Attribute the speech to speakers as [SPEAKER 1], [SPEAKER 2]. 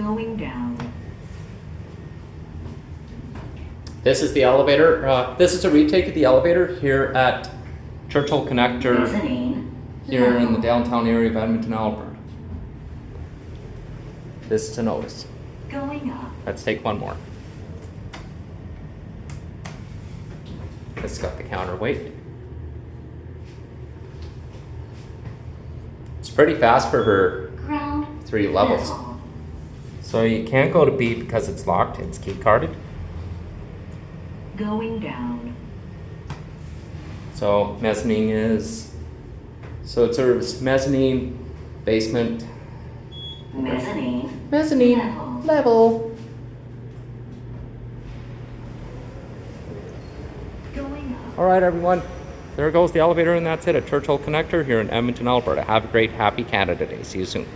[SPEAKER 1] Going down.
[SPEAKER 2] This is the elevator. This is a retake of the elevator here at Churchill Connector
[SPEAKER 1] Mezzanine.
[SPEAKER 2] here in the downtown area of Edmonton, Alberta. This is an Otis.
[SPEAKER 1] Going up.
[SPEAKER 2] Let's take one more. This has got the counterweight. It's pretty fast for her
[SPEAKER 1] Ground.
[SPEAKER 2] 3 levels.
[SPEAKER 1] Level.
[SPEAKER 2] So you can't go to B because it's locked. It's key carded.
[SPEAKER 1] Going down.
[SPEAKER 2] So mezzanine is, so it serves mezzanine, basement,
[SPEAKER 1] Mezzanine.
[SPEAKER 2] mezzanine, level.
[SPEAKER 1] Going up.
[SPEAKER 2] All right, everyone. There goes the elevator, and that's it at Churchill Connector here in Edmonton, Alberta. Have a great, happy Canada Day. See you soon.